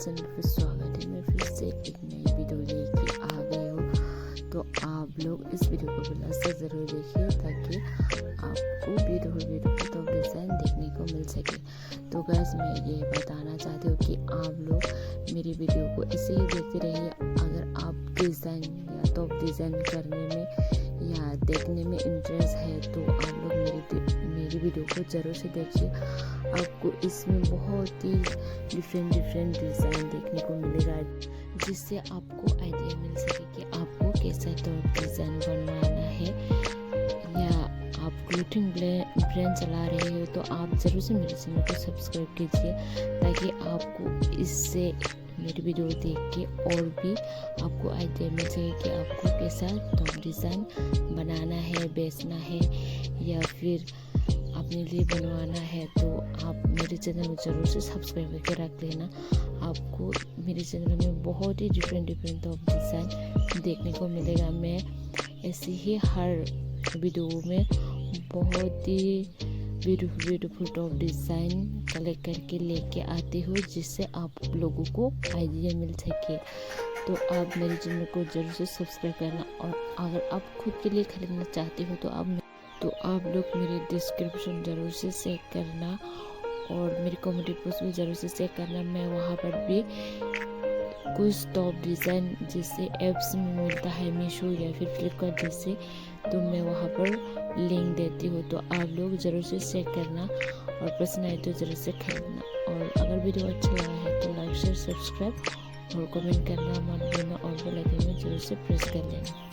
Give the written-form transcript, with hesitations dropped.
Channel पर स्वागत है। मैं फिर से एक नई वीडियो लेके आ गई हूँ। तो आप लोग इस वीडियो को बिल्कुल से ज़रूर देखिए ताकि आपको ब्यूटीफुल टॉप डिज़ाइन देखने को मिल सके। तो गाइस मैं ये बताना चाहती हूँ कि आप लोग मेरी वीडियो को ऐसे ही देखते रहिए। अगर आप डिज़ाइन या टॉप डिज़ाइन करने में या देखने में इंटरेस्ट है तो आप लोग मेरी वीडियो को ज़रूर से देखिए। आपको इसमें बहुत ही डिफरेंट डिज़ाइन देखने को मिलेगा, जिससे आपको आइडिया मिल सके कि आपको कैसा टॉप डिज़ाइन बनवाना है। या आप क्लोथिंग ब्रांड चला रहे हो तो आप ज़रूर से मेरे चैनल को सब्सक्राइब कीजिए ताकि आपको इससे मेरी वीडियो देख के और भी आपको आइडिया मिल सके कि आपको कैसा टॉप डिज़ाइन बनाना है, बेचना है या फिर अपने लिए बनवाना है। तो आप मेरे चैनल में ज़रूर से सब्सक्राइब करके रख लेना। आपको मेरे चैनल में बहुत ही डिफरेंट टॉप डिज़ाइन देखने को मिलेगा। मैं ऐसे ही हर वीडियो में बहुत ही ब्यूटीफुल टॉप डिज़ाइन कलेक्ट करके लेके आती हूँ, जिससे आप लोगों को आइडिया मिल सके। तो आप मेरे चैनल को ज़रूर से सब्सक्राइब करना। और अगर आप खुद के लिए खरीदना चाहते हो तो आप लोग मेरे डिस्क्रिप्शन ज़रूर से चेक करना और मेरे कमेंट पोस्ट भी ज़रूर से चेक करना। मैं वहाँ पर भी कुछ टॉप डिज़ाइन जैसे ऐप्स में मिलता है, मीशो या फिर फ्लिपकार्ट जैसे, तो मैं वहाँ पर लिंक देती हूँ। तो आप लोग ज़रूर से चेक करना और पसंद आए तो ज़रूर से खरीदना। और अगर वीडियो अच्छा लगा है तो लाइक शेयर सब्सक्राइब और कमेंट करना मत भूलना और बेल आइकन में ज़रूर से प्रेस कर लेना।